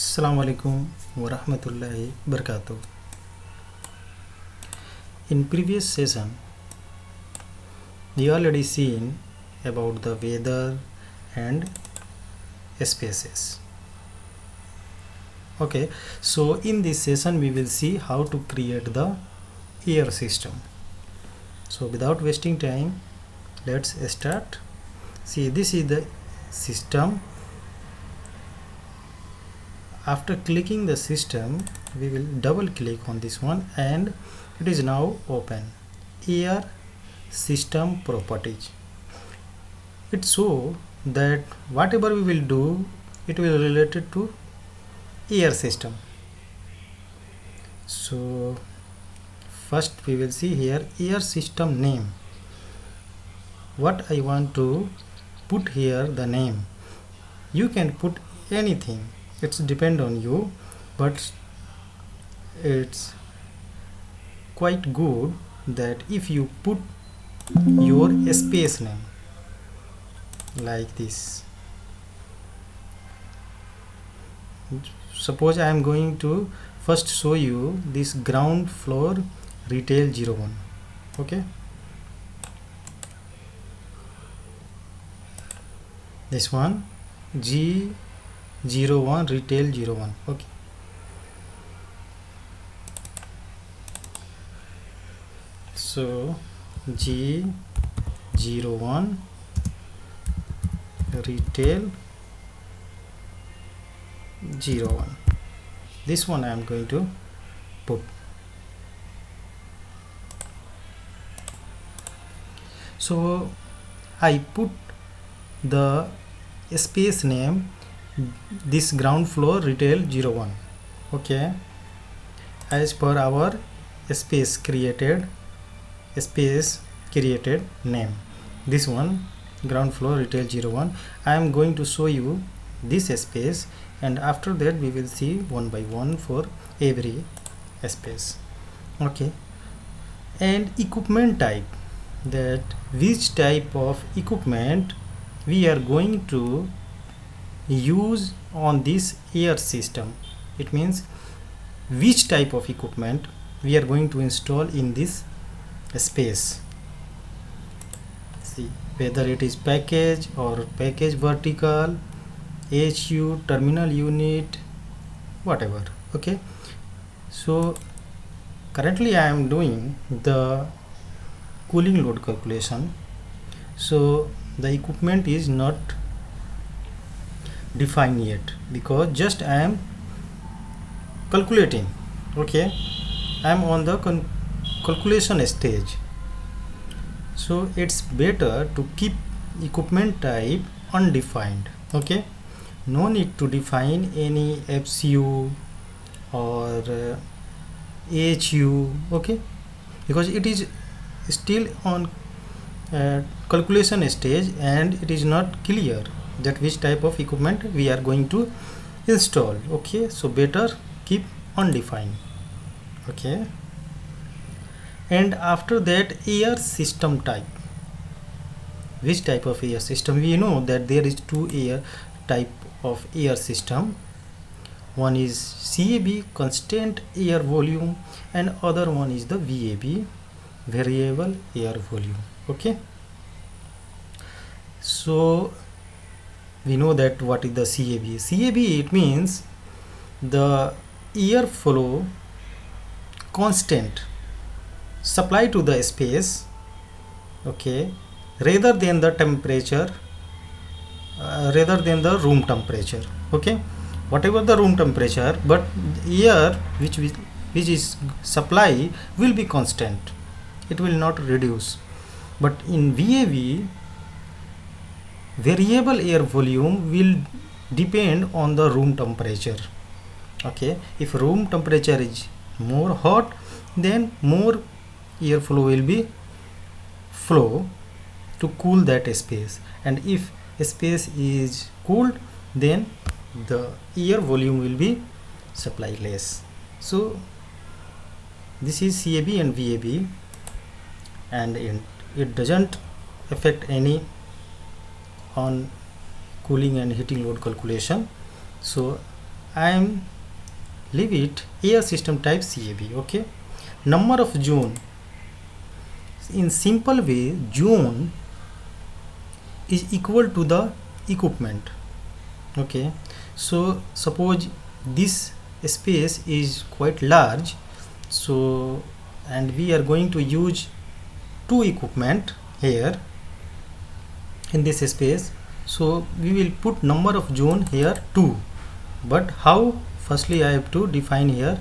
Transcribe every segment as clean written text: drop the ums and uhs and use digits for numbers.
Assalamu alaikum wa rahmatullahi barakatuh. In previous session, we already seen about the weather and spaces. Okay, so in this session we will see how to create the air system. So without wasting time, let's start. See, this is the system. After clicking the system, we will double click on this one and it is now open. Air system properties. It shows that whatever we will do, it will be related to air system. So first we will see here air system name. What I want to put here, the name. You can put anything. It's depend on you, but it's quite good that if you put your space name like this. Suppose I am going to first show you this ground floor retail 01. Okay, this one G01 retail 01. Okay, so G01 retail 01. This one I am going to put. So I put the space name this ground floor retail 01. Okay, as per our space created name, this one ground floor retail 01. I am going to show you this space, and after that we will see one by one for every space. Okay, and equipment type, that which type of equipment we are going to use on this air system. It means which type of equipment we are going to install in this space. See, whether it is package or package vertical, HU, terminal unit, whatever. Okay, so currently I am doing the cooling load calculation, so the equipment is not defined yet because just I am calculating. Okay, I am on the calculation stage, so it's better to keep equipment type undefined. Okay, no need to define any FCU or HU. Okay, because it is still on calculation stage and it is not clear that which type of equipment we are going to install. Okay, so better keep undefined. Okay, and after that air system type. Which type of air system? We know that there is two type of air system. One is CAB, constant air volume, and other one is the VAB, variable air volume. Okay, so we know that what is the CAB. CAB, it means the air flow constant supply to the space, okay, rather than the temperature, rather than the room temperature. Okay, whatever the room temperature, but air which is supply will be constant, it will not reduce. But in VAV, variable air volume will depend on the room temperature. Okay, if room temperature is more hot, then more air flow will be flow to cool that space, and if space is cooled, then the air volume will be supply less. So this is CAB and VAB, and it doesn't affect any on cooling and heating load calculation. So I am leave it air system type CAB. Okay, number of zone, in simple way, zone is equal to the equipment. Okay, so suppose this space is quite large, so and we are going to use two equipment here in this space, so we will put number of zone here 2. But how? Firstly I have to define here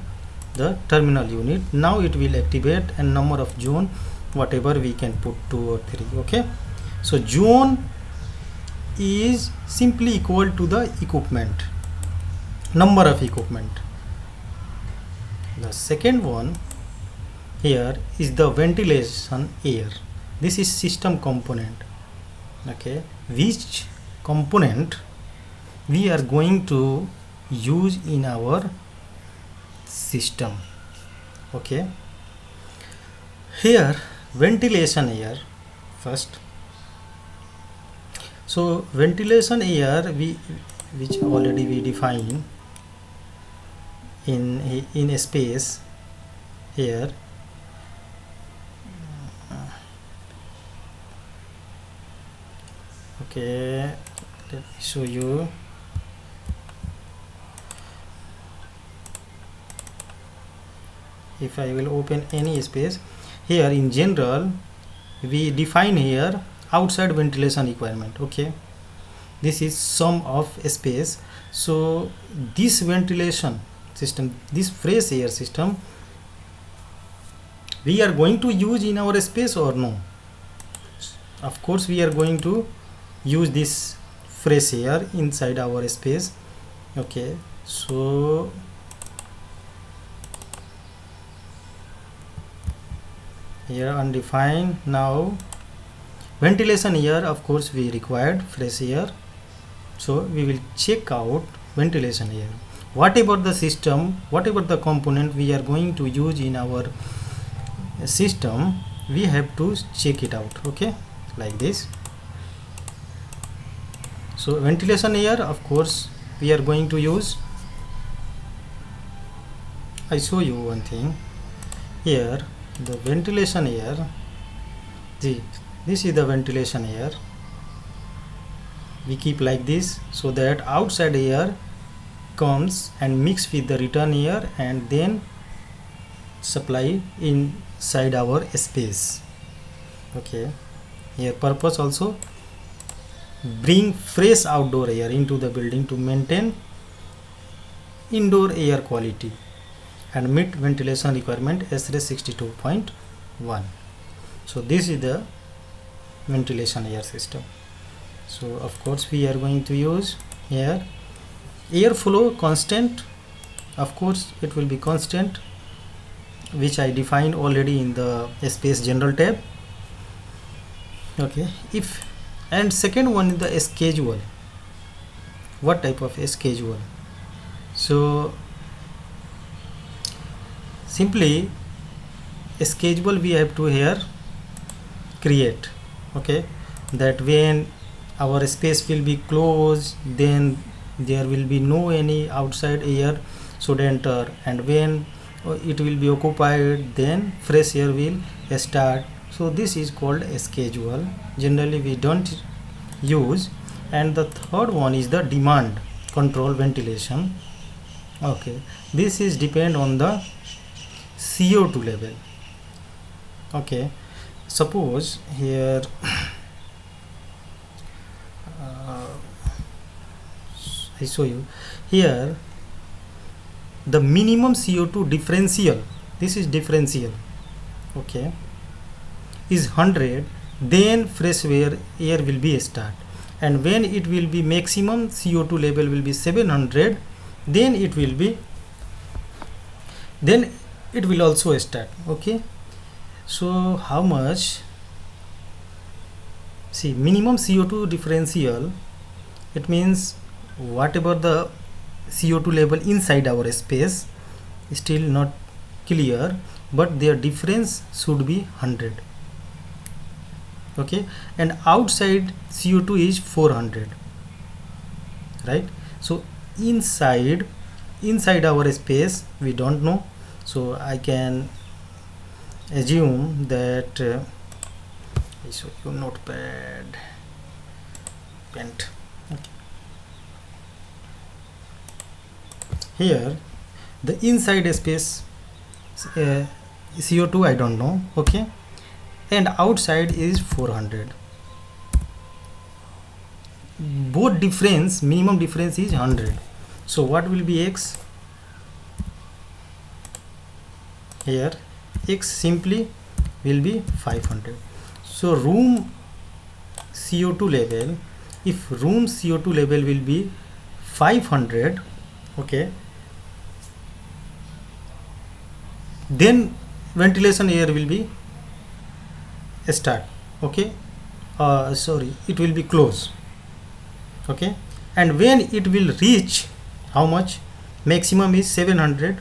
the terminal unit. Now it will activate, and number of zone whatever we can put 2 or 3. Okay, so zone is simply equal to the equipment, number of equipment. The second one here is the ventilation air. This is system component. Okay, which component we are going to use in our system. Okay, here ventilation air first. So ventilation air which already we define in a space here. Okay, let me show you. If I will open any space here, in general we define here outside ventilation requirement. Okay, this is sum of space. So this ventilation system, this fresh air system, we are going to use in our space or no? Of course we are going to use this fresh air inside our space. Okay, so here undefined. Now ventilation air, of course we required fresh air, so we will check out ventilation air. Whatever the system, whatever the component we are going to use in our system, we have to check it out. Okay, like this. So ventilation air, of course we are going to use. I show you one thing here. The ventilation air, this is the ventilation air. We keep like this, so that outside air comes and mix with the return air and then supply inside our space. Okay, here purpose also bring fresh outdoor air into the building to maintain indoor air quality and meet ventilation requirement SRE 62.1. So this is the ventilation air system. So of course we are going to use here airflow constant. Of course it will be constant, which I defined already in the space general tab. Okay, if and second one is the schedule. What type of schedule? So simply a schedule we have to here create. Okay, that when our space will be closed, then there will be no any outside air should enter, and when it will be occupied, then fresh air will start. So this is called a schedule. Generally we don't use. And the third one is the demand control ventilation. Okay, this is depend on the CO2 level. Okay, suppose here I show you here the minimum CO2 differential. This is differential. Okay, is 100, then fresh air will be start, and when it will be maximum CO2 level will be 700, then it will also start. Okay, so how much? See, minimum CO2 differential, it means whatever the CO2 level inside our space is still not clear, but their difference should be 100. Okay, and outside CO2 is 400, right? So inside inside our space we don't know, so I can assume that I show you notepad pent. Okay. Here the inside space CO2 I don't know, okay, and outside is 400. Both difference, minimum difference is 100. So what will be X? Here X simply will be 500. So room CO2 level, if room CO2 level will be 500, okay, then ventilation air will be start, okay, sorry, it will be close, okay, and when it will reach how much, maximum is 700,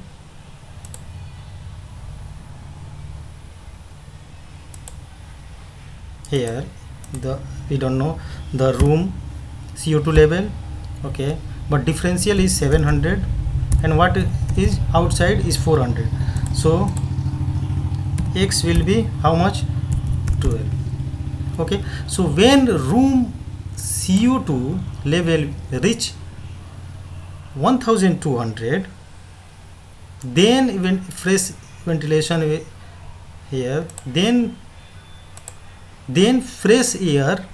here the we don't know the room CO2 level, okay, but differential is 700 and what is outside is 400, so X will be how much, 12, okay. So when room CO2 level reach 1200, then when fresh ventilation here, then fresh air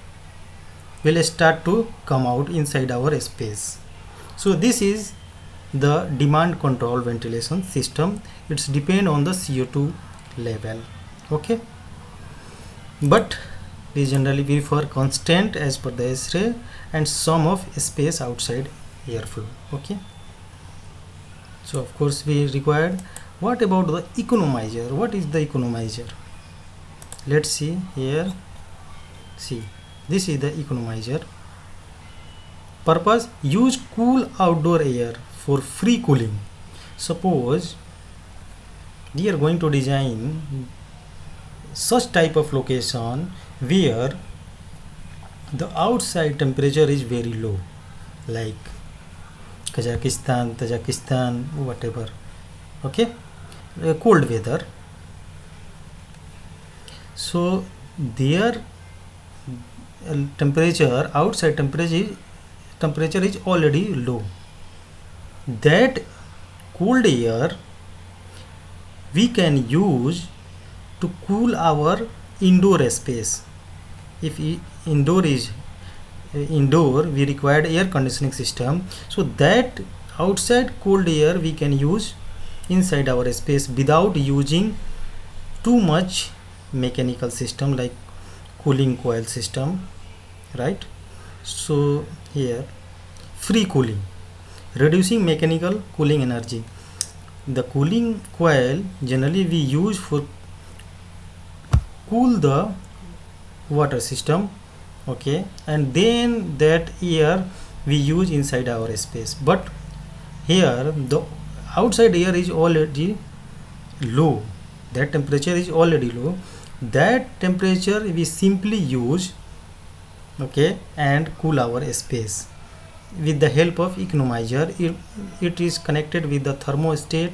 will start to come out inside our space. So this is the demand control ventilation system. It's depend on the CO2 level, okay, but we generally prefer constant as per the S-ray and sum of space outside airflow, okay. So of course we required. What about the economizer? What is the economizer? Let's see here. See, this is the economizer. Purpose: use cool outdoor air for free cooling. Suppose we are going to design such type of location where the outside temperature is very low, like Kazakhstan, Tajikistan, whatever, okay, cold weather. So their temperature, outside temperature is already low. That cold air we can use to cool our indoor space. If indoor is indoor, we required air conditioning system, so that outside cold air we can use inside our space without using too much mechanical system like cooling coil system, right? So here free cooling, reducing mechanical cooling energy. The cooling coil generally we use for cool the water system, okay, and then that air we use inside our space. But here the outside air is already low, that temperature is already low, that temperature we simply use, okay, and cool our space with the help of economizer. It is connected with the thermostat,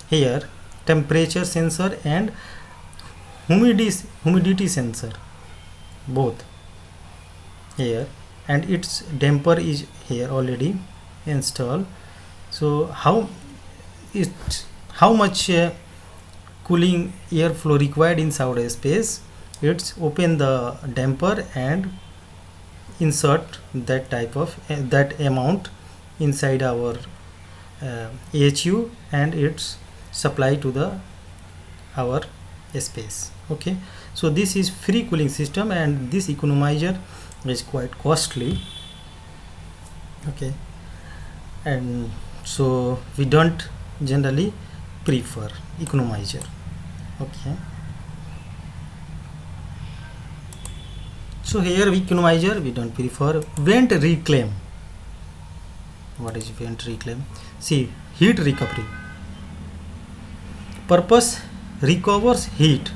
here temperature sensor and humidity sensor, both here, and its damper is here already installed. So how much cooling airflow required inside a space, it's open the damper and insert that type of that amount inside our AHU and it's supply to the our space, okay. So this is free cooling system and this economizer is quite costly, okay, and so we don't generally prefer economizer, okay. So here economizer we don't prefer. Vent reclaim. What is vent reclaim? See, heat recovery. Purpose: recovers heat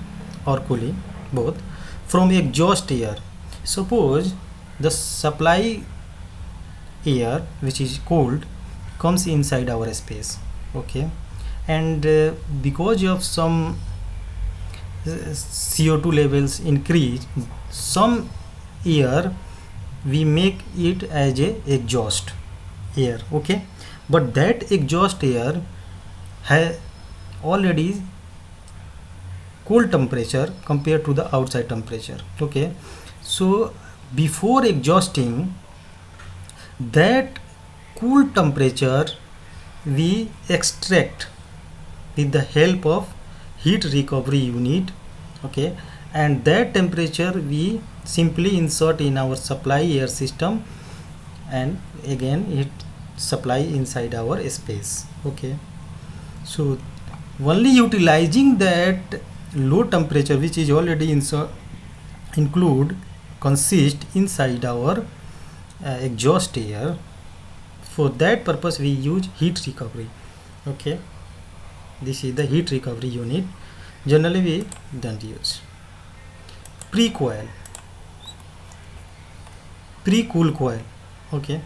or cooling, both, from exhaust air. Suppose the supply air which is cold comes inside our space. Okay, and because of some CO2 levels increase, some air we make it as a exhaust air. Okay, but that exhaust air has already cold temperature compared to the outside temperature. Okay, so before exhausting, that cool temperature we extract with the help of heat recovery unit. Okay, and that temperature we simply insert in our supply air system, and again it supply inside our space. Okay, so only utilizing that low temperature which is already consist inside our exhaust air. For that purpose we use heat recovery. Okay, this is the heat recovery unit. Generally we don't use pre-coil, pre-cool coil. Okay,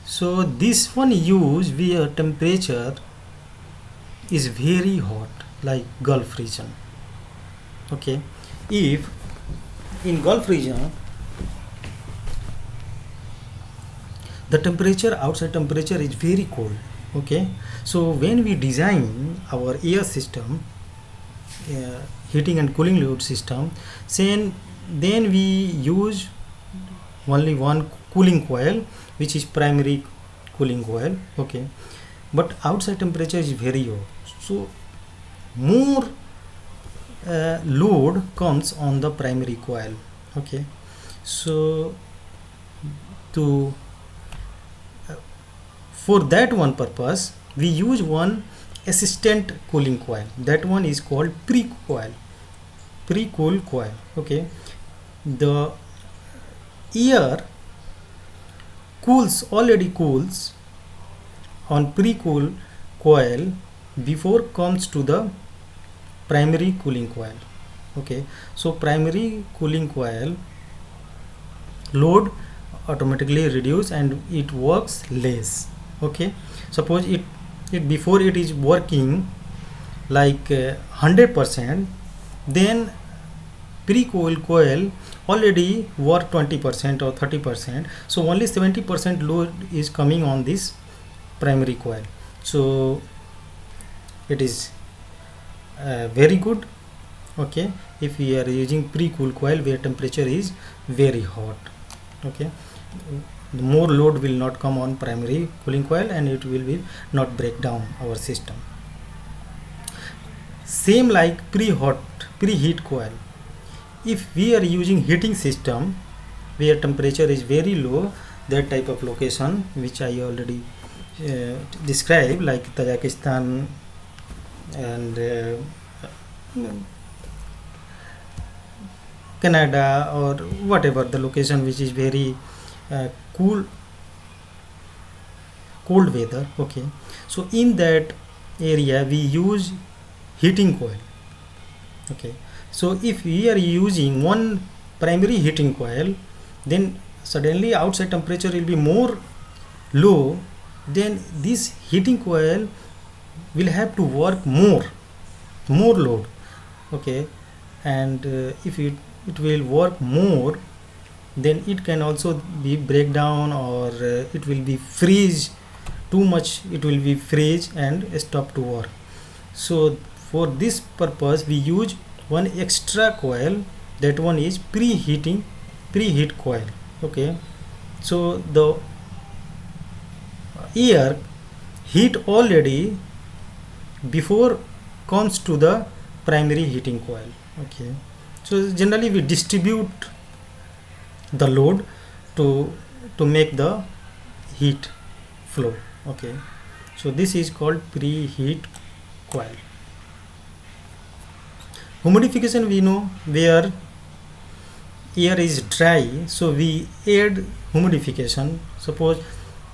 so this one use where temperature is very hot, like Gulf region. Okay, if in Gulf region the temperature, outside temperature is very cold. Okay, so when we design our air system, heating and cooling load system, then we use only one cooling coil, which is primary cooling coil. Okay, but outside temperature is very low, so more load comes on the primary coil. Okay, so to for that one purpose we use one assistant cooling coil. That one is called pre-coil, pre-cool coil. Okay, the air already cools on pre-cool coil before comes to the primary cooling coil. Okay, so primary cooling coil load automatically reduce and it works less. Okay, suppose it before it is working like 100%, then pre-cool coil already work 20% or 30%, so only 70% load is coming on this primary coil. So it is very good. Okay, if we are using pre-cool coil where temperature is very hot. Okay, more load will not come on primary cooling coil and it will be not break down our system. Same like preheat coil. If we are using heating system where temperature is very low, that type of location which I already described, like Tajikistan and Canada or whatever the location which is very cold weather. Okay, so in that area we use heating coil. Okay, so if we are using one primary heating coil, then suddenly outside temperature will be more low, then this heating coil will have to work more load. Okay, and if it will work more, then it can also be breakdown or it will be freeze too much, it will be freeze and stop to work. So for this purpose we use one extra coil, that one is preheat coil. Okay, so the air heat already before comes to the primary heating coil. Okay, so generally we distribute the load to make the heat flow. Okay, so this is called preheat coil. Humidification we know, where air is dry, so we add humidification. Suppose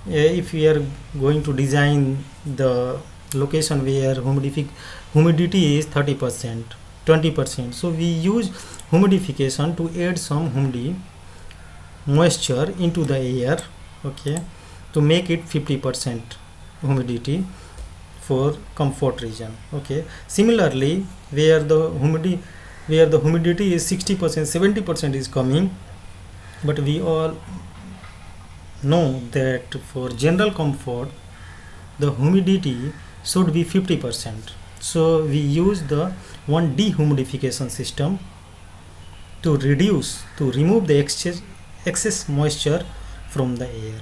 if we are going to design the location where humidity is 30%, 20%, so we use humidification to add some moisture into the air. Okay, to make it 50%. humidity for comfort region. Okay, similarly, where the humidity is 60%, 70% is coming, but we all know that for general comfort the humidity should be 50%. So we use the one dehumidification system to remove the excess moisture from the air.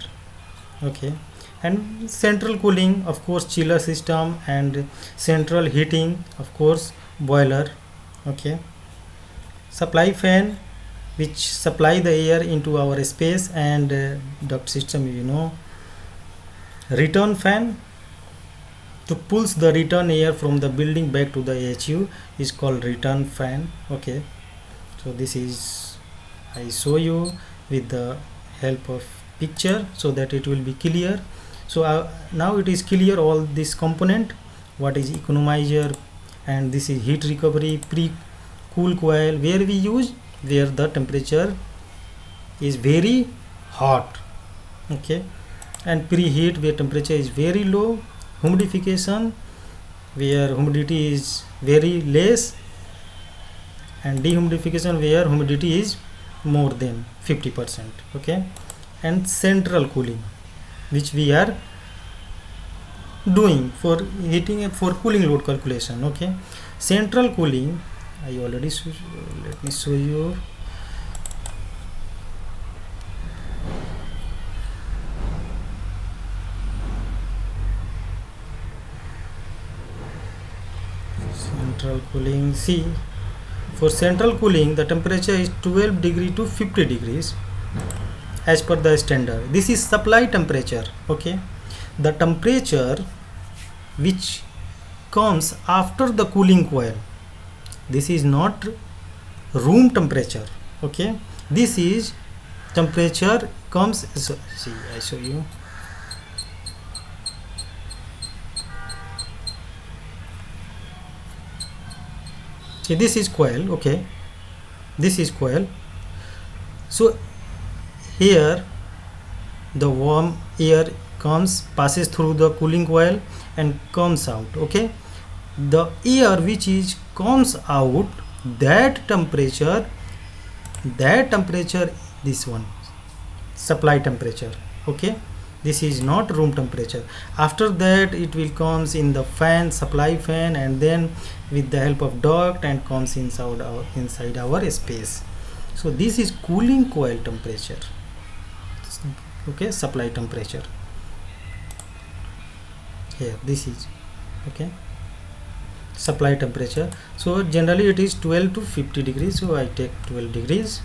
Okay, and central cooling, of course, chiller system, and central heating, of course, boiler. Okay, supply fan, which supply the air into our space, and duct system, return fan to pulls the return air from the building back to the HU is called return fan. Okay, so this is, I show you with the help of picture so that it will be clear. So now it is clear all this component, what is economizer, and this is heat recovery pre-cool coil, where we use where the temperature is very hot. Okay, and preheat where temperature is very low. Humidification where humidity is very less, and dehumidification where humidity is more than 50%. Okay, and central cooling, which we are doing for heating and for cooling load calculation. Okay, central cooling, I already let me show you. Central cooling, see, for central cooling the temperature is 12 degree to 50 degrees as per the standard. This is supply temperature. Okay, the temperature which comes after the cooling coil, this is not room temperature. Okay, this is temperature comes, so, see, I show you. See, this is coil. Okay, this is coil. So here the warm air passes through the cooling coil and comes out. Okay, the air which is comes out, that temperature, this one, supply temperature. Okay, this is not room temperature. After that it will comes in the fan, supply fan, and then with the help of duct and comes inside our space. So this is cooling coil temperature. Okay, supply temperature here, this is, okay, supply temperature. So generally it is 12 to 50 degrees, so I take 12 degrees.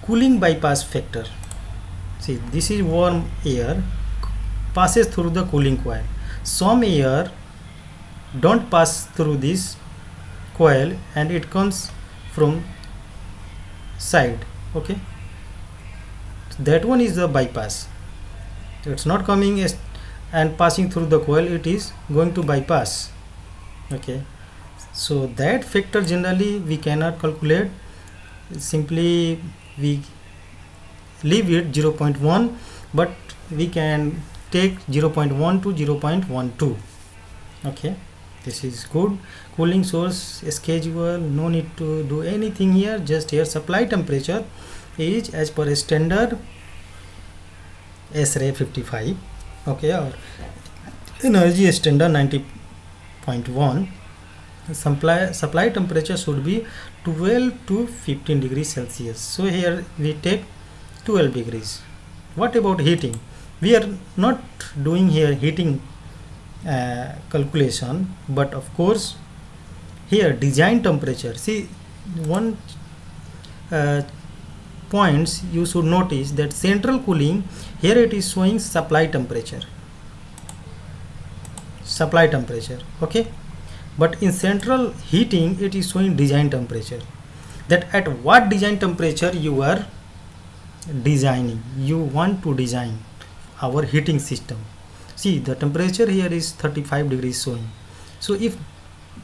Cooling bypass factor, see, this is warm air passes through the cooling coil. Some air don't pass through this coil and it comes from side. Okay, that one is the bypass. It's not coming and passing through the coil, it is going to bypass. Okay, so that factor generally we cannot calculate, simply we leave it 0.1, but we can take 0.1 to 0.12. Okay, this is good. Cooling source schedule, no need to do anything here, just here supply temperature is as per a standard SRA 55. Okay, or energy standard 90.1. Supply temperature should be 12 to 15 degrees Celsius. So here we take 12 degrees. What about heating? We are not doing here heating calculation, but of course here design temperature. See, one points you should notice that central cooling, here it is showing supply temperature. Okay, but in central heating it is showing design temperature, that at what design temperature you are designing, you want to design our heating system. See, the temperature here is 35 degrees showing. So if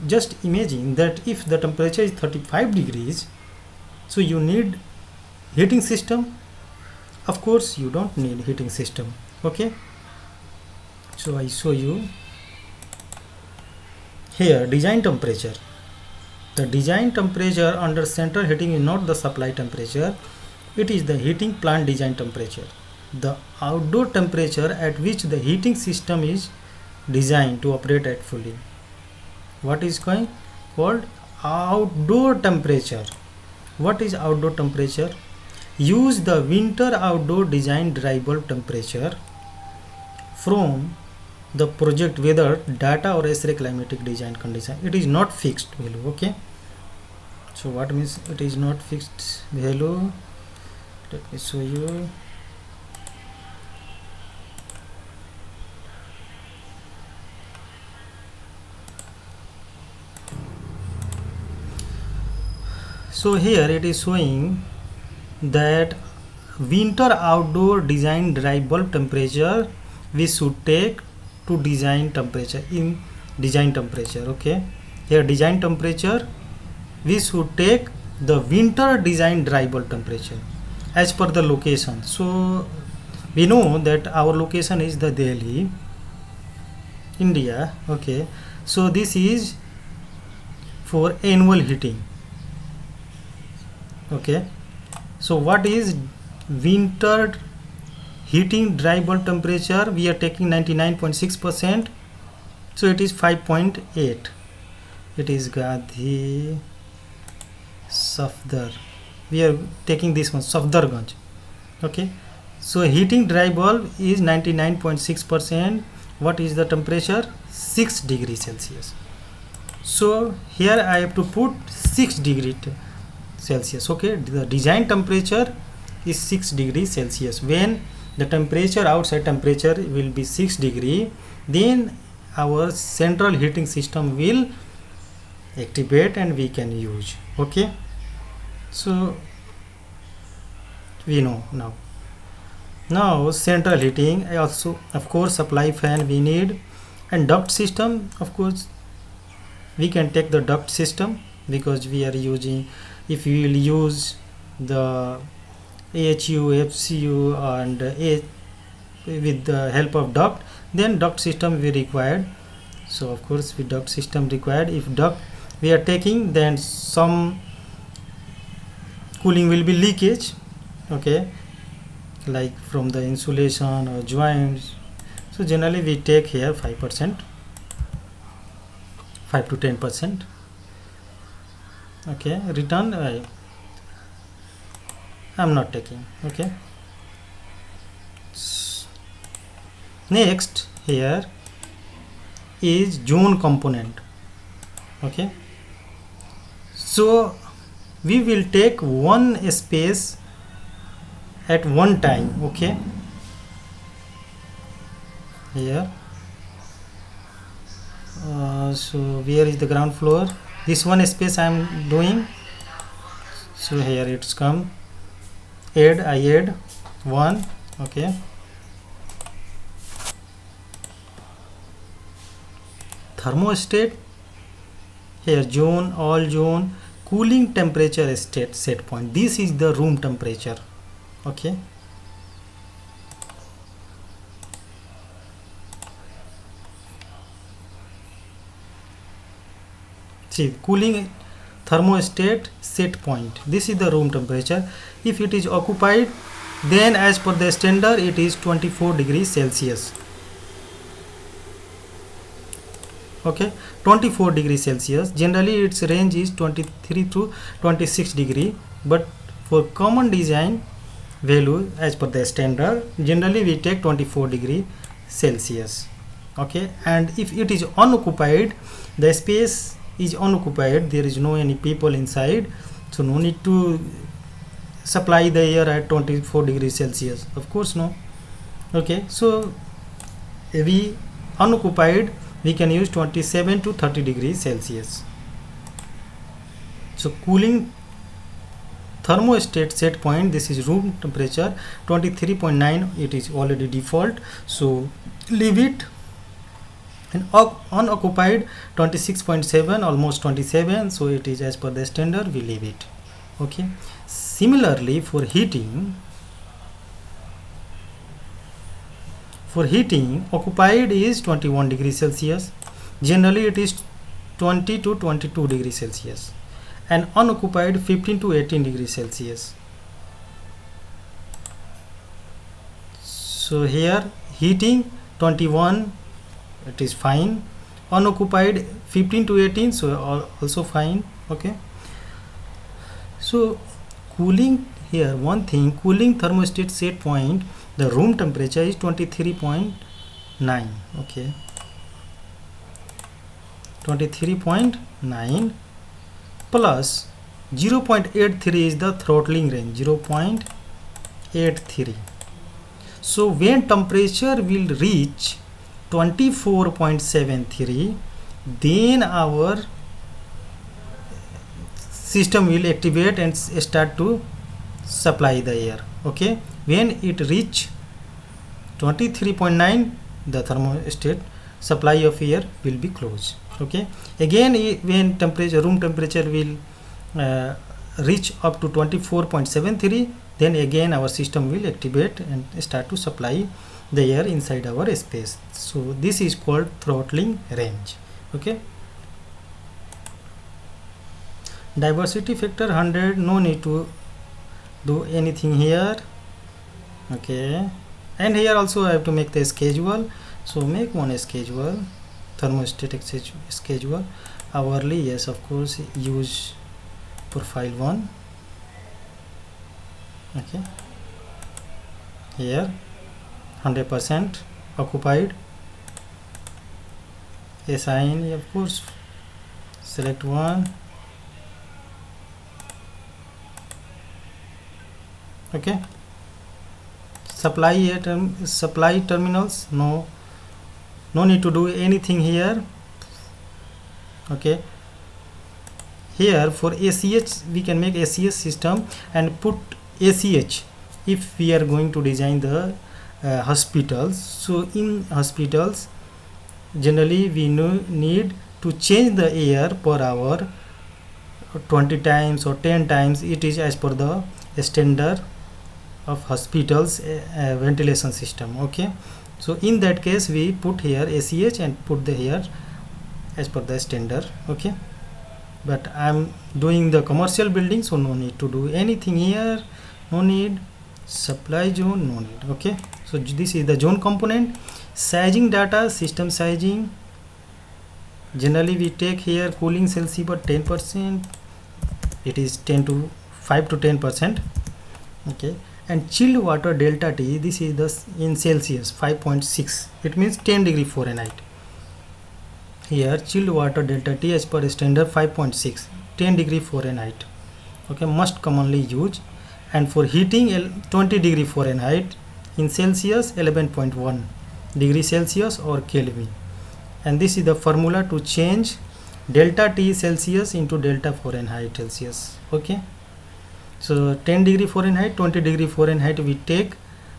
just imagine that if the temperature is 35 degrees, so you need heating system? Of course you don't need heating system. Okay, So I show you here design temperature. The design temperature under central heating is not the supply temperature, it is the heating plant design temperature, the outdoor temperature at which the heating system is designed to operate at fully. What is called outdoor temperature? What is outdoor temperature? Use the winter outdoor design dry bulb temperature from the project weather data or SRA climatic design condition. It is not fixed value. Okay, so what means it is not fixed value? Let me show you. So here it is showing that winter outdoor design dry bulb temperature we should take to design temperature in design temperature. Okay, here design temperature we should take the winter design dry bulb temperature as per the location. So we know that our location is the Delhi, India. Okay, so this is for annual heating. Okay, so what is winter heating dry bulb temperature? We are taking 99.6%, so it is 5.8. It is Gadhi Safdar. We are taking this one, Safdarganj. Okay, so heating dry bulb is 99.6%. What is the temperature? 6 degrees Celsius. So here I have to put 6 degrees Celsius. Okay, the design temperature is 6 degrees Celsius. When the temperature, outside temperature will be 6 degree, then our central heating system will activate and we can use. Okay, so we know now central heating. Also, of course, supply fan we need, and duct system. Of course, we can take the duct system because we are using, if we will use the AHU, FCU and with the help of duct, then duct system we required. So of course with duct system required, if duct we are taking, then some cooling will be leakage. Okay, like from the insulation or joints. So generally we take here 5%, 5 to 10%. Okay, return I'm not taking. Okay, next here is zone component. Okay, so we will take one space at one time. Okay, here so where is the ground floor? This one space I am doing. So here it's come, I add one. Okay, thermostat, here zone, all zone, cooling temperature state set point. This is the room temperature. Okay, see, cooling thermostat set point, this is the room temperature. If it is occupied, then as per the standard it is 24 degrees Celsius. Okay, 24 degrees Celsius. Generally its range is 23 to 26 degree, but for common design value as per the standard, generally we take 24 degree Celsius. Okay, and if it is unoccupied, the space is unoccupied, there is no any people inside, so no need to supply the air at 24 degrees Celsius, of course no. Okay, so we unoccupied, we can use 27 to 30 degrees Celsius. So cooling thermostat set point, this is room temperature 23.9, it is already default, so leave it. And unoccupied 26.7, almost 27, so it is as per the standard, we leave it. Okay, similarly for heating For heating, occupied is 21 degrees Celsius. Generally it is 20 to 22 degrees Celsius, and unoccupied 15 to 18 degrees Celsius. So here heating 21, it is fine. Unoccupied 15 to 18, so also fine. Okay. So cooling, here one thing, cooling thermostat set point, the room temperature is 23.9. okay, 23.9 plus 0.83 is the throttling range, 0.83. So when temperature will reach 24.73, then our system will activate and start to supply the air. Okay, when it reach 23.9, the thermostat supply of air will be closed. Okay, again when room temperature will reach up to 24.73, then again our system will activate and start to supply the air inside our space. So this is called throttling range. Okay, diversity factor 100, no need to do anything here. Okay, and here also I have to make the schedule. So make one schedule, thermostatic schedule, hourly, yes, of course, use profile 1. Okay, here 100% occupied, assign, of course, select one. Okay, supply terminals, no need to do anything here. Okay, here for ACH we can make ACH system and put ACH if we are going to design the hospitals. So in hospitals generally we need to change the air per hour 20 times or 10 times. It is as per the standard of hospitals ventilation system. Okay, so in that case we put here ACH and put the here as per the standard. Okay, but I am doing the commercial building, so no need to do anything here, no need. Supply zone, no need. Okay, so this is the zone component. Sizing data, system sizing, generally we take here cooling Celsius 10%, it is 5 to 10%. Okay, and chilled water delta T, this is the in Celsius 5.6, it means 10 degree Fahrenheit. Here chilled water delta T as per standard 5.6, 10 degree Fahrenheit. Okay, must commonly use. And for heating 20 degree Fahrenheit, in Celsius 11.1 degree Celsius or Kelvin. And this is the formula to change delta T Celsius into delta Fahrenheit Celsius. Okay, so 10 degree Fahrenheit, 20 degree Fahrenheit we take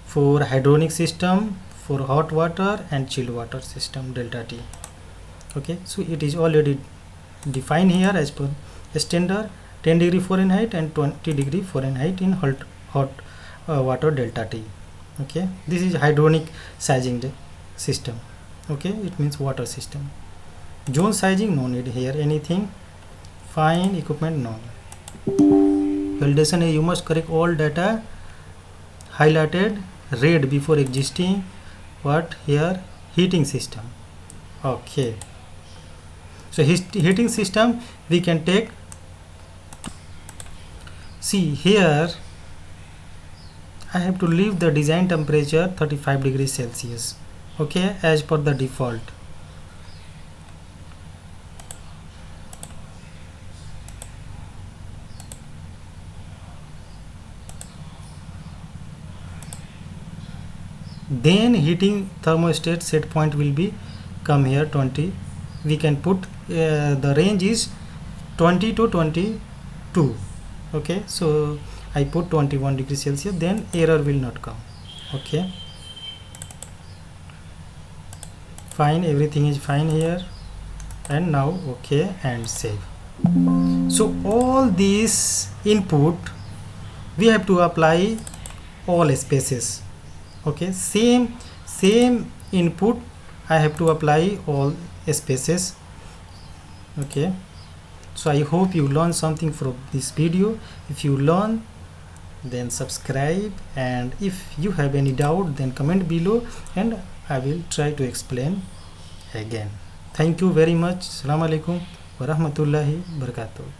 for hydronic system, for hot water and chilled water system, delta T. Okay, so it is already defined here as per standard, 10 degree Fahrenheit and 20 degree Fahrenheit in hot water delta T. Okay, this is hydronic sizing system. Okay, it means water system. Zone sizing, no need here anything. Fine. Equipment, no need. Validation, you must correct all data highlighted red before existing what here heating system. Okay, so heating system we can take. See here I have to leave the design temperature 35 degrees Celsius. Okay, as per the default. Then heating thermostat set point will be come here 20. We can put the range is 20 to 22. Okay, so I put 21 degrees Celsius, then error will not come. Okay, fine, everything is fine here. And now okay and save. So all these input we have to apply all spaces. Okay, same same input I have to apply all spaces. Okay, so I hope you learn something from this video. If you learn, then subscribe, and if you have any doubt, then comment below and I will try to explain again. Thank you very much. Assalamu alaikum wa rahmatullahi barakatuh.